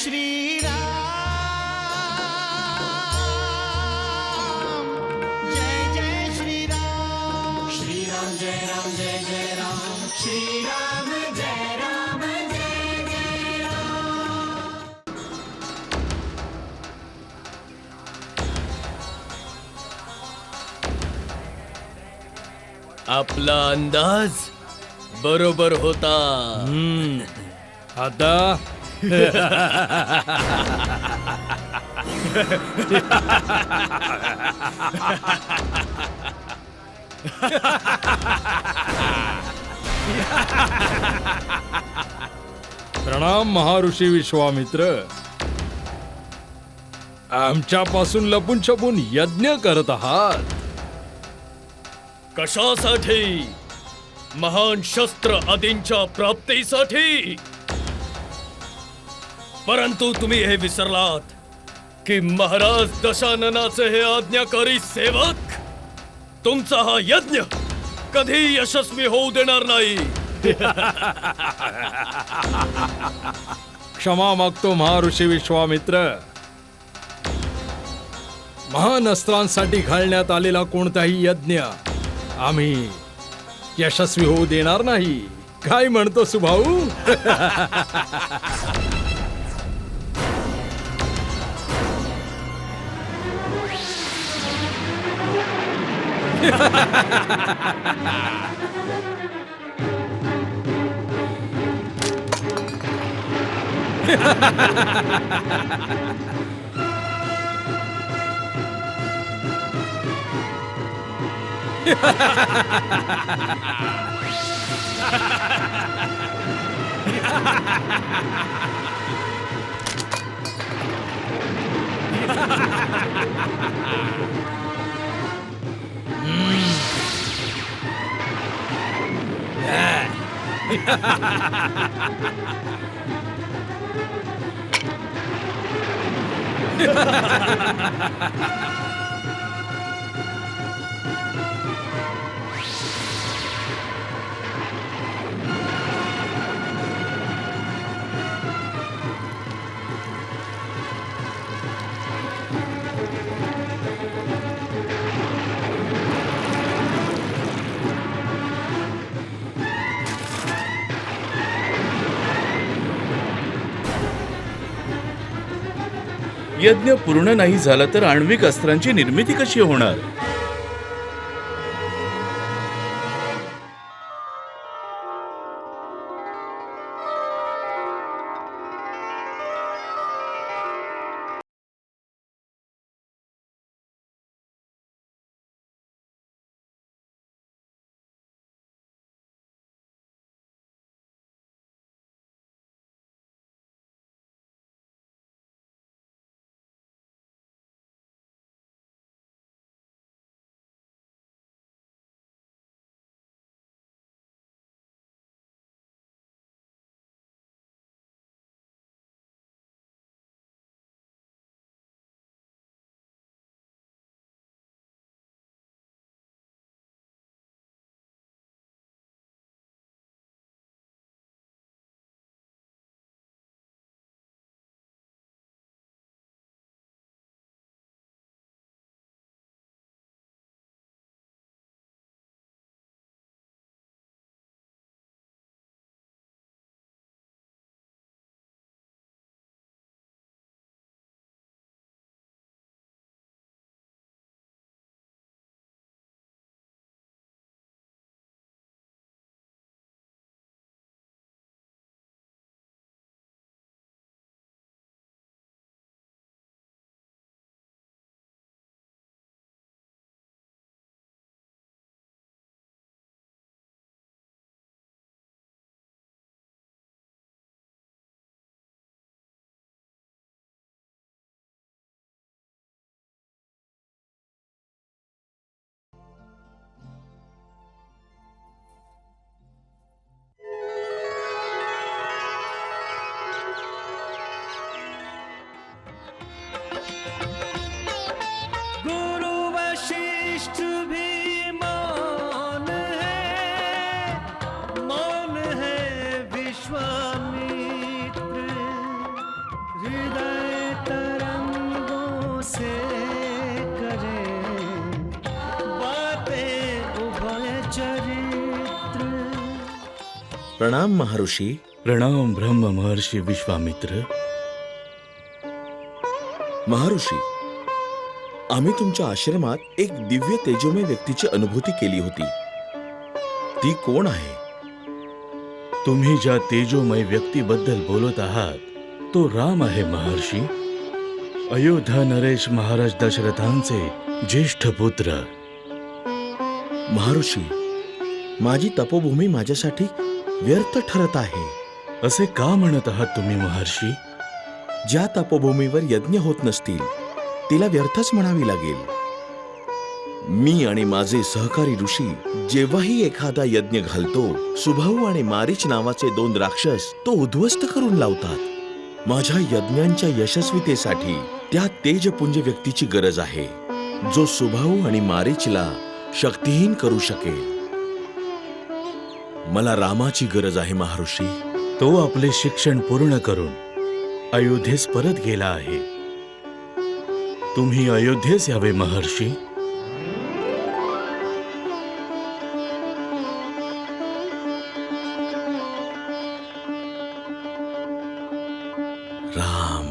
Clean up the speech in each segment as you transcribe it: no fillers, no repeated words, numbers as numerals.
श्रीराम, जय जय श्रीराम, श्रीराम जय राम जय जय राम, श्रीराम जय राम जय जय राम. आपला अंदाज बरोबर होता. आता प्रणाम महर्षी विश्वामित्र. आमच्यापासून लपून छपून यज्ञ करत आहात. कशासाठी? महान शस्त्र आदींच्या प्राप्तीसाठी. परंतु तुम्ही हे विसरलात की महाराज दशाननाचे हे आज्ञाकारी सेवक तुमचा हा यज्ञ कधी यशस्वी होऊ देणार नाही. क्षमा मागतो महर्षी विश्वामित्र. महान अस्त्रांसाठी घालण्यात आलेला कोणताही यज्ञ आम्ही यशस्वी होऊ देणार नाही. काय म्हणतो सुभाऊ? यज्ञ पूर्ण नाही झाला तर आण्विक अस्त्रांची निर्मिती कशी होणार? हृदय तरंगों से करे बातें उभय चरित्र। प्रणाम महर्षी. प्रणाम ब्रह्म महर्षी विश्वामित्र. महर्षी, आम्ही तुमच्या आश्रमात एक दिव्य तेजोमय व्यक्तीची अनुभूती केली होती. ती कोण आहे? तुम्ही ज्या तेजोमय व्यक्तीबद्दल बोलत आहात तो राम आहे महर्षी. अयोध्या नरेश महाराज दशरथांचे ज्येष्ठ पुत्र. महर्षी, माझी तपोभूमी माझ्यासाठी व्यर्थ ठरत आहे. असे का म्हणत आहात तुम्ही महर्षी? ज्या तपोभूमीवर यज्ञ होत नसतील तिला व्यर्थच म्हणावी लागेल. मी आणि माझे सहकारी ऋषी जेव्हाही एखादा यज्ञ घालतो, सुभाऊ आणि मारीच नावाचे 2 राक्षस तो उद्ध्वस्त करून लावतात. माझ्या यज्ञांच्या यशस्वीतेसाठी त्या तेजपुंज व्यक्तीची गरज आहे, जो सुभाऊ आणि मारीचला शक्तिहीन करू शकेल. मला रामाची गरज आहे महर्षी. तो आपले शिक्षण पूर्ण करून अयोध्येस परत गेला आहे. तुम्ही अयोध्येस यावे महर्षी. राम.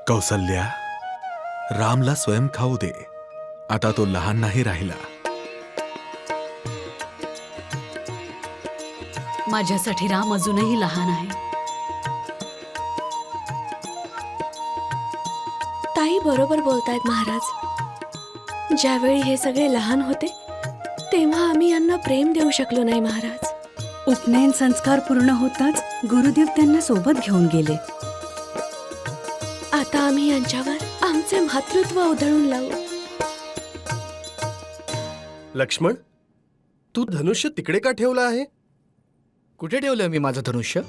कौसल्या, रामला स्वयं खाऊ दे. आता तो लहान नाही राहिला. माझ्यासाठी राम अजूनही लहान आहे. ताई बरोबर बोलतायत महाराज. ज्यावेळी हे सगळे लहान होते तेव्हा आम्ही यांना प्रेम देऊ शकलो नाही महाराज. उपनयन संस्कार पूर्ण होताच गुरुदेव त्यांना सोबत घेऊन गेले. आता आम्ही यांच्यावर आमचे मातृत्व उधळून लावू. लक्ष्मण, तू धनुष्य तिकडे का ठेवलं आहे? कुठे ठेवलं मी माझं धनुष्य?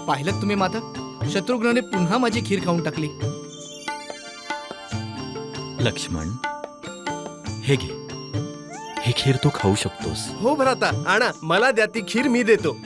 पाहिलं तुम्ही माता, शत्रुघ्नाने पुन्हा माझी खीर खाऊन टाकली. लक्ष्मण, हे घे. ही खीर तू खाऊ शकतोस. हो भ्राता, आणा, मला द्या ती खीर, मी देतो.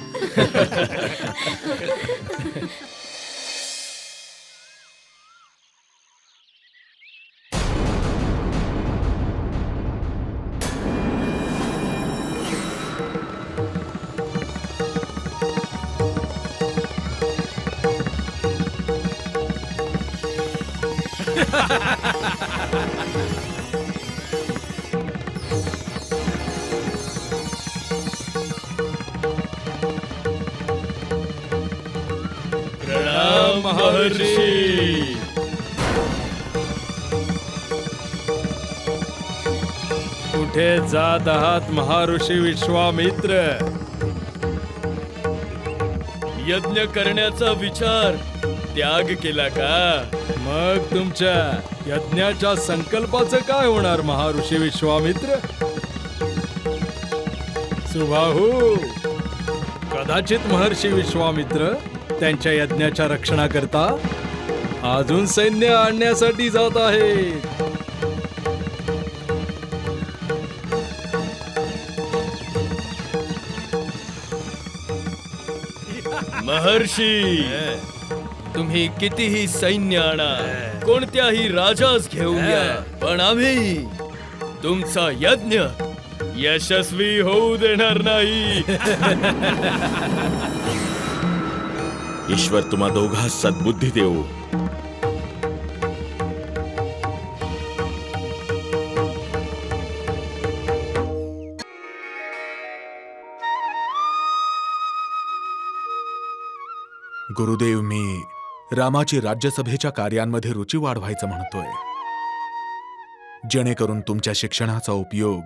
प्रणाम महर्षी. कुठे जात आहात महर्षी विश्वामित्र? यज्ञ करण्याचा विचार त्याग केला का? मग तुमच्या यज्ञाच्या संकल्पाचं काय होणार महर्षी विश्वामित्र? सुबाहू, कदाचित महर्षी विश्वामित्र त्यांच्या यज्ञाच्या रक्षणाकरता अजून सैन्य आणण्यासाठी जात आहेत. महर्षी, तुम्ही कितीही सैन्य आणा, कोणत्याही राजास घेऊन या, पण आम्ही तुमचा यज्ञ यशस्वी होऊ देणार नाही. ईश्वर तुम्हा दोघांस सद्बुद्धी देऊ. गुरुदेव, मी रामाची राज्यसभेच्या कार्यांमध्ये रुची वाढवायचं म्हणतोय. जेणेकरून तुमच्या शिक्षणाचा उपयोग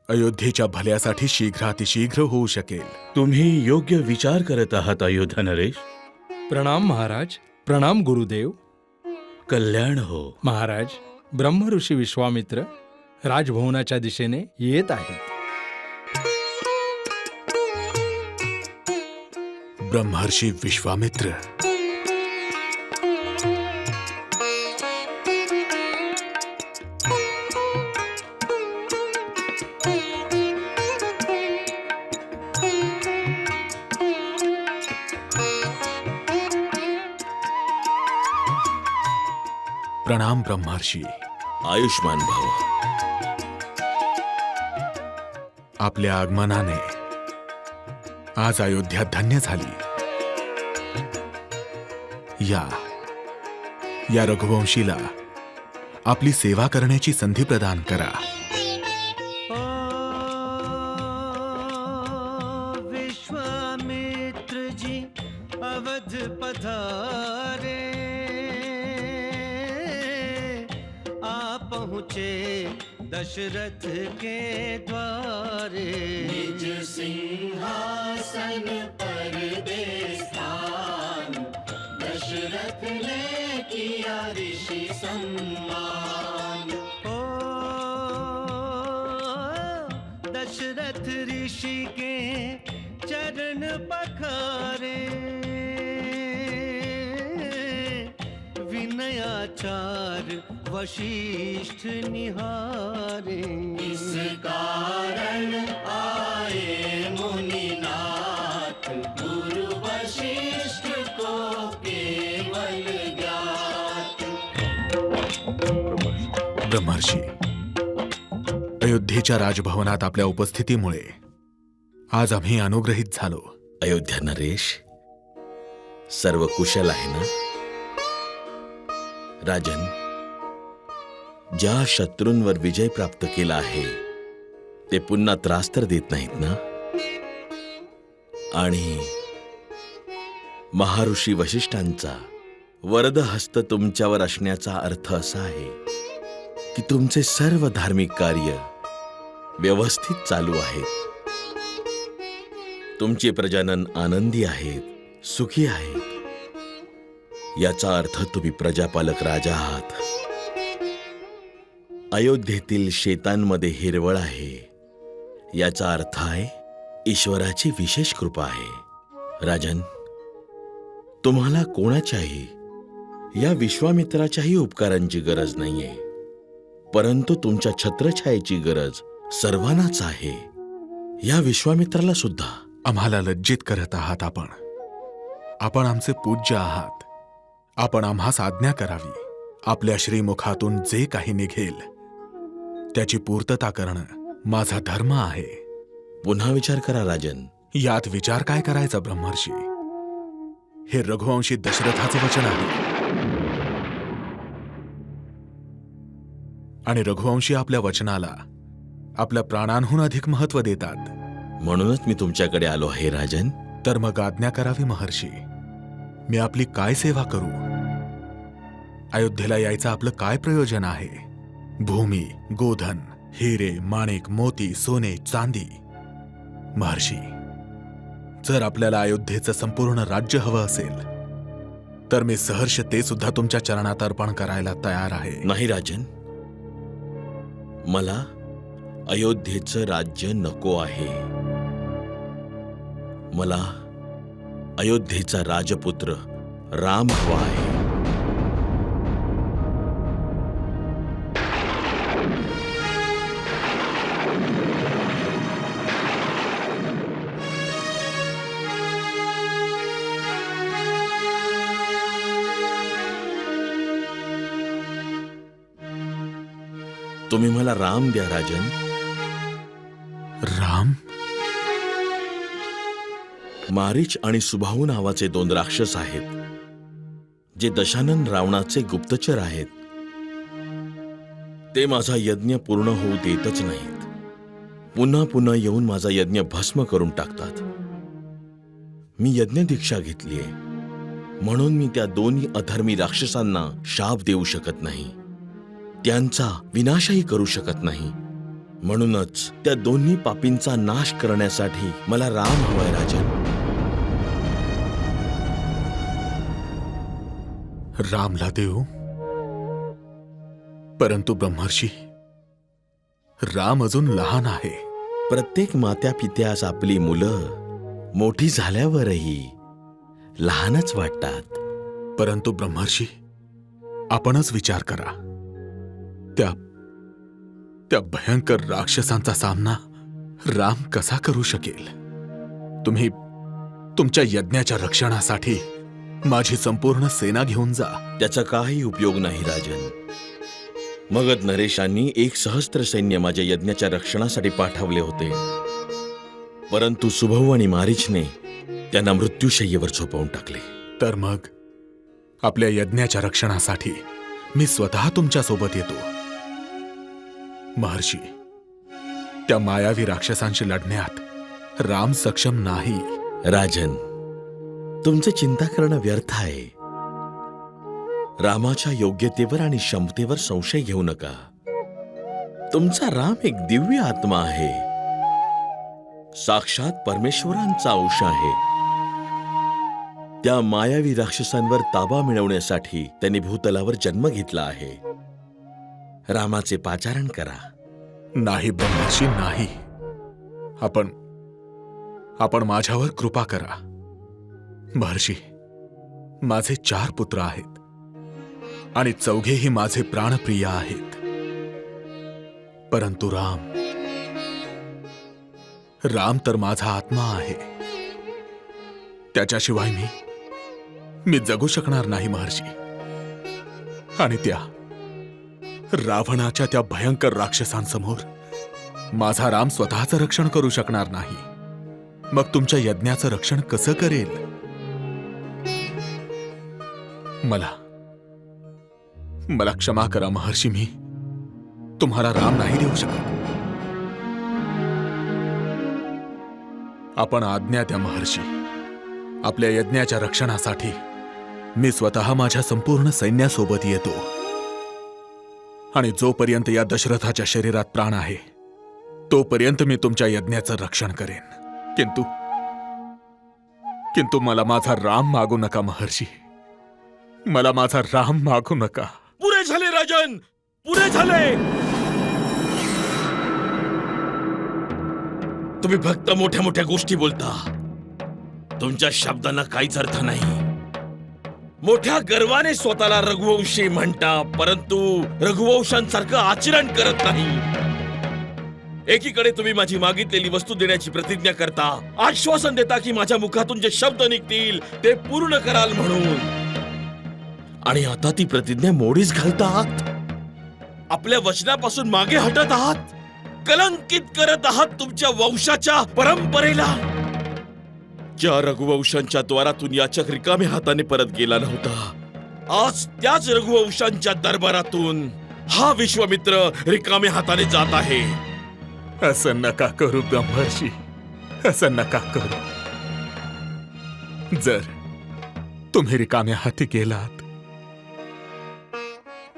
अयोध्येच्या भल्यासाठी शीघ्रातिशीघ्र होऊ शकेल. तुम्ही योग्य विचार करत आहात अयोध्या नरेश. प्रणाम महाराज. प्रणाम गुरुदेव. कल्याण हो. महाराज, ब्रह्मऋषी विश्वामित्र राजभवनाच्या दिशेने येत आहेत. ब्रह्मर्षी विश्वामित्र. प्रणाम ब्रह्मर्षी. आयुष्मान भाव. आपल्या आगमनाने आज अयोध्या धन्य झाली. या रघुवंशीला आपली सेवा करण्याची संधी प्रदान करा. विश्वामित्र जी अवध पधारे, आ पहुँचे दशरथ के द्वारे. निज सिंहासन पर दे स्थान, दशरथ ने किया ऋषि सम्मान. ओ दशरथ ऋषि के चरण पखारे, विनयाचार वशिष्ठ निहारे. इस कारण आए मुनिनाथ, गुरु वशिष्ठ को केवल ज्ञात. ब्रह्मर्षी, अयोध्येच्या राजभवनात आपल्या उपस्थितीमुळे आज आम्ही अनुग्रहित झालो. अयोध्या नरेश, सर्व कुशल आहे ना? राजन, ज्या शत्रूंवर विजय प्राप्त केला आहे ते पुन्हा त्रास तर देत नाहीत ना? आणि महर्षी वशिष्ठांचा वरदहस्त तुमच्यावर असण्याचा अर्थ असा आहे की तुमचे सर्व धार्मिक कार्य व्यवस्थित चालू आहेत. तुमचे प्रजानन आनंदी आहेत, सुखी आहेत. याचा अर्थ तुम्ही प्रजापालक राजा आहात. अयोध्येतील शेतांमध्ये हिरवळ आहे, याचा अर्थ आहे ईश्वराची विशेष कृपा आहे. राजन, तुम्हाला कोणाच्याही, या विश्वामित्राच्याही उपकारांची गरज नाहीये, परंतु तुमच्या छत्रछायेची गरज सर्वांनाच आहे. या विश्वामित्राला सुद्धा. आम्हाला लज्जित करत आहात आपण. आपण आमचे पूज्य आहात. आपण आम्हास आज्ञा करावी. आपल्या श्रीमुखातून जे काही निघेल त्याची पूर्तता करणं माझा धर्म आहे. पुन्हा विचार करा राजन. यात विचार काय करायचा ब्रह्मर्षी? हे रघुवंशी दशरथाचं वचन आहे आणि रघुवंशी आपल्या वचनाला आपल्या प्राणांहून अधिक महत्व देतात. म्हणूनच मी तुमच्याकडे आलो आहे राजन. तर मग आज्ञा करावी महर्षी. मी आपली काय सेवा करू? अयोध्येला यायचं आपलं काय प्रयोजन आहे? भूमी, गोधन, हिरे, माणिक, मोती, सोने, चांदी. महर्षी, जर आपल्याला अयोध्येचं संपूर्ण राज्य हवं असेल तर मी सहर्ष ते सुद्धा तुमच्या चरणात अर्पण करायला तयार आहे. नाही राजन, मला अयोध्येचं राज्य नको आहे. मला अयोध्येचा राजपुत्र राम हवा आहे. तुम्ही मला राम द्या राजन. राम? मारीच आणि सुबाहू नावाचे 2 राक्षस आहेत, जे दशानन रावणाचे गुप्तचर आहेत. ते माझा यज्ञ पूर्ण होऊ देतच नाहीत. पुन्हा पुन्हा येऊन माझा यज्ञ भस्म करून टाकतात. मी यज्ञ दीक्षा घेतलीये, म्हणून मी त्या 2 अधर्मी राक्षसांना शाप देऊ शकत नाही. त्यांचा विनाशही करू शकत नाही. म्हणूनच त्या दोन्ही पापींचा नाश करण्यासाठी मला राम हवाय राजन. रामला देऊ, परंतु ब्रह्मर्षी, राम अजून लहान आहे. प्रत्येक मात्या पित्यास आपली मुलं मोठी झाल्यावरही लहानच वाटतात. परंतु ब्रह्मर्षी, आपणच विचार करा. त्या भयंकर राक्षसांचा सामना राम कसा करू शकेल? तुम्ही तुमच्या यज्ञाच्या रक्षणासाठी माझी संपूर्ण सेना घेऊन जा. त्याचा काही उपयोग नाही राजन. मगध नरेशांनी 1 सहस्त्र सैन्य माझ्या यज्ञाच्या रक्षणासाठी पाठवले होते, परंतु सुभव आणि मारीचने त्यांना मृत्यूशय्येवर झोपवून टाकले. तर मग आपल्या यज्ञाच्या रक्षणासाठी मी स्वतः तुमच्या सोबत येतो. महर्षी, त्या मायावी राक्षसांशी लढण्यात राम सक्षम नाही. राजन, तुमचं चिंता करणं व्यर्थ आहे. रामाच्या योग्यतेवर आणि क्षमतेवर संशय घेऊ नका. तुमचा राम एक दिव्य आत्मा आहे, साक्षात परमेश्वरांचा अंश आहे. त्या मायावी राक्षसांवर ताबा मिळवण्यासाठी त्यांनी भूतलावर जन्म घेतला आहे. रामाचे पाचारण करा. नाही ब्रह्मर्षी, नाही. आपण माझ्यावर कृपा करा. महर्षी, माझे 4 पुत्र आहेत आणि 4ही माझे प्राणप्रिय आहेत. परंतु राम तर माझा आत्मा आहे. त्याच्याशिवाय मी जगू शकणार नाही महर्षी. आणि त्या रावणाच्या त्या भयंकर राक्षसांसमोर माझा राम स्वतःचं रक्षण करू शकणार नाही. मग तुमच्या यज्ञाचं रक्षण कसं करेल? मला क्षमा करा महर्षी, मी तुम्हाला राम नाही देऊ शकत. आपण आज्ञा द्या महर्षी. आपल्या यज्ञाच्या रक्षणासाठी मी स्वतः माझ्या संपूर्ण सैन्यासोबत येतो. आणि जोपर्यंत या दशरथाच्या शरीरात प्राण आहे तोपर्यंत मी तुमच्या यज्ञाचं रक्षण करेन. किंतु मला माझा राम मागू नका महर्षी. मला माझा राम मागू नका. पुरे झाले राजन, पुरे झाले. तुम्ही फक्त मोठ्या मोठ्या गोष्टी बोलता. तुमच्या शब्दांना काहीच अर्थ नाही. मोठ्या गर्वाने स्वतःला रघुवंशी म्हणता, परंतु रघुवंशांसारखं आचरण करत नाही. एकीकडे तुम्ही माझी मागितलेली वस्तू देण्याची प्रतिज्ञा करता, आश्वासन देता की माझ्या मुखातून जे शब्द निघतील ते पूर्ण कराल म्हणून, आणि आता ती प्रतिज्ञा मोडीच घालता आहात. आपल्या वचनापासून मागे हटत आहात. कलंकित करत आहात तुमच्या वंशाच्या परंपरेला. ज्या रघुवंशांच्या द्वारातून याचक रिकाम्या हाताने परत गेला नव्हता, आज त्याच रघुवंशांच्या दरबारातून हा विश्वामित्र रिकाम्या हाताने जात आहे. असं नका करू ब्रह्मर्षी, असं नका करू. जर तुम्ही रिकाम्या हाती गेलात,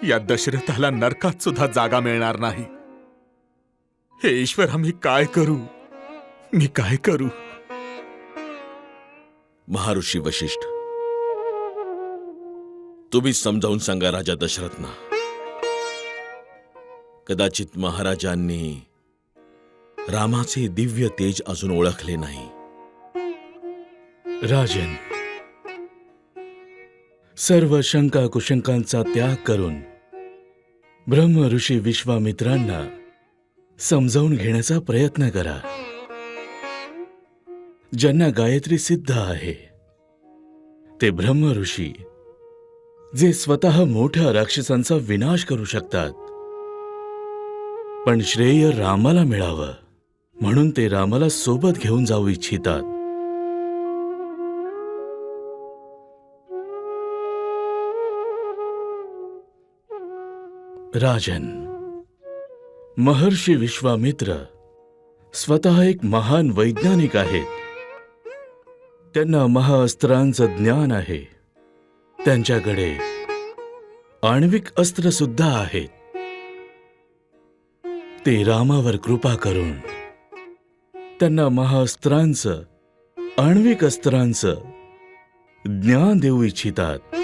या दशरथाला नरकात सुद्धा जागा मिळणार नाही. हे ईश्वर, आम्ही काय करू? मी काय करू? महर्षी वशिष्ठ, तुम्ही समजावून सांगा राजा दशरथना. कदाचित महाराजांनी रामाचे दिव्य तेज अजून ओळखले नाही. राजन, सर्व शंका कुशंकांचा त्याग करून ब्रह्म ऋषी विश्वामित्रांना समजावून घेण्याचा प्रयत्न करा. ज्यांना गायत्री सिद्ध आहे ते ब्रह्म ऋषी, जे स्वतः मोठ्या राक्षसांचा विनाश करू शकतात. पण श्रेय रामाला मिळावं म्हणून ते रामाला सोबत घेऊन जाऊ इच्छितात. राजन, महर्षी विश्वामित्र स्वतः एक महान वैज्ञानिक आहेत. त्यांना महाअस्त्रांचं ज्ञान आहे. त्यांच्याकडे आण्विक अस्त्र सुद्धा आहेत. ते रामावर कृपा करून त्यांना महाअस्त्रांचं, आण्विक अस्त्रांचं ज्ञान देऊ इच्छितात.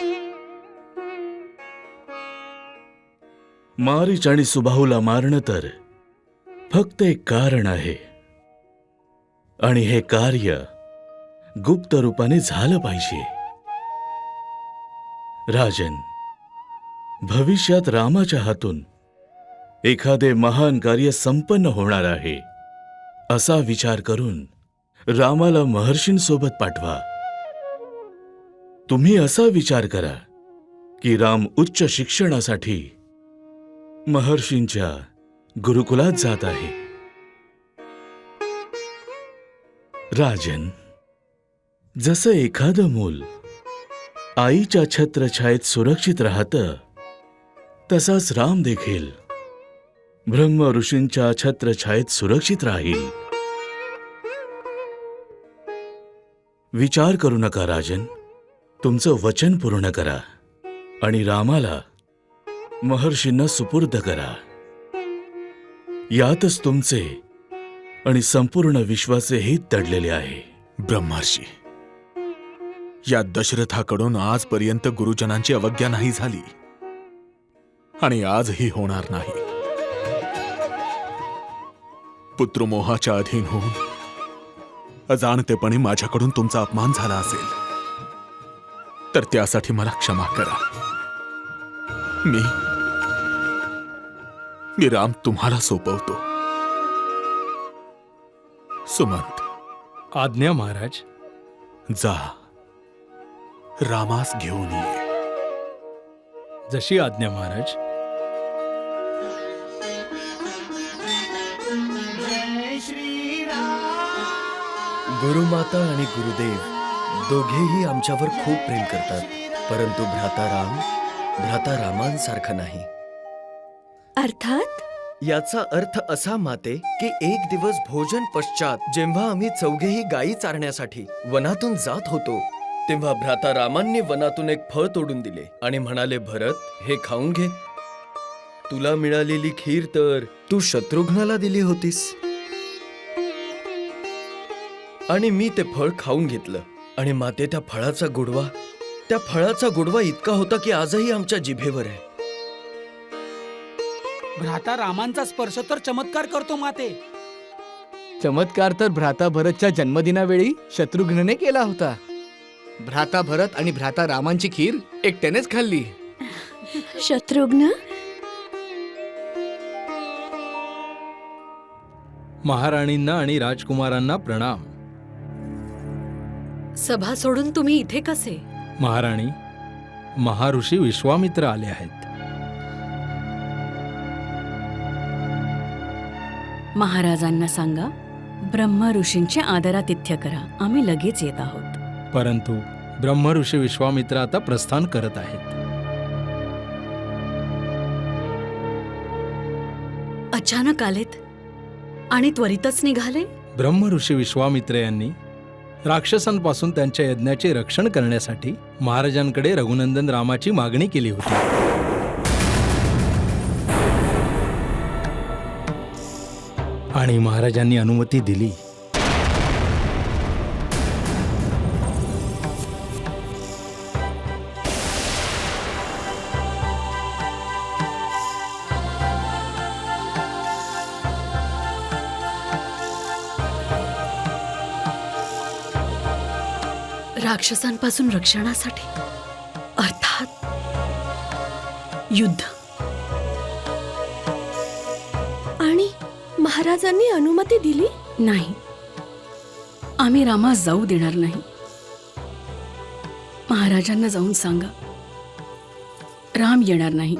मारीच आणि सुबाहूला मारणं तर फक्त एक कारण आहे, आणि हे कार्य गुप्त रूपाने झालं पाहिजे. राजन, भविष्यात रामाच्या हातून एखादे महान कार्य संपन्न होणार आहे असा विचार करून रामाला महर्षींसोबत पाठवा. तुम्ही असा विचार करा की राम उच्च शिक्षणासाठी महर्षींच्या गुरुकुलात जात आहे. राजन, जसं एखादं मूल आईच्या छत्रछायेत सुरक्षित राहतं, तसाच राम देखील ब्रह्म ऋषींच्या छत्रछायेत सुरक्षित राहील. विचार करू नका राजन, तुमचं वचन पूर्ण करा आणि रामाला महर्षींना सुपूर्द करा. यातच तुमचे आणि संपूर्ण विश्वाचे हित दडलेले आहे. ब्रह्मर्षी, या दशरथाकडून आजपर्यंत गुरुजनांची अवज्ञा नाही झाली आणि आजही होणार नाही. पुत्रमोहाच्या अधीन होऊन अजाणतेपणे माझ्याकडून तुमचा अपमान झाला असेल तर त्यासाठी मला क्षमा करा. मी राम तुम्हाला सोपवतो. सुमंत, आज्ञा महाराज. जा, रामास घेऊन ये. जशी आज्ञा महाराज. जय श्रीराम. गुरुमाता आणि गुरुदेव दोघेही आमच्यावर खूप प्रेम करतात, परंतु भ्राता रामांसारखा नाही. अर्थात याचा अर्थ असा माते की एक दिवस भोजन पश्चात जेव्हा आम्ही चौघेही गायी चारण्यासाठी वनातून जात होतो, तेव्हा भ्राता रामांनी वनातून एक फळ तोडून दिले आणि म्हणाले, भरत, हे खाऊन घे. तुला मिळालेली खीर तर तू शत्रुघ्नाला दिली होतीस. आणि मी ते फळ खाऊन घेतलं आणि माते त्या फळाचा गोडवा इतका होता की आजही आमच्या जिभेवर आहे. भ्राता रामांचा स्पर्श तर चमत्कार करतो माते. चमत्कार तर भ्राता भरतच्या जन्मदिनावेळी शत्रुघ्नने केला होता. भ्राता भरत आणि भ्राता रामांची खीर एकट्यानेच खाल्ली. शत्रुघ्न, महाराणींना आणि राजकुमारांना प्रणाम. सभा सोडून तुम्ही इथे कसे? महाराणी, महर्षी विश्वामित्र आले आहेत. महाराजांना सांगा, ब्रह्म ऋषींचे आदरातिथ्य करा. आम्ही लगेच येत आहोत. परंतु ब्रह्मऋषी विश्वामित्र आता प्रस्थान करत आहेत. अचानक आलेत आणि त्वरितच निघाले. ब्रह्मऋषी विश्वामित्र यांनी राक्षसांपासून त्यांच्या यज्ञाचे रक्षण करण्यासाठी महाराजांकडे रघुनंदन रामाची मागणी केली होती. आणि महाराजांनी अनुमती दिली. राक्षसांपासून रक्षणासाठी, अर्थात युद्ध. आणि महाराजांनी अनुमती दिली नाही. आम्ही रामास जाऊ देणार नाही. महाराजांना जाऊन सांगा, राम येणार नाही.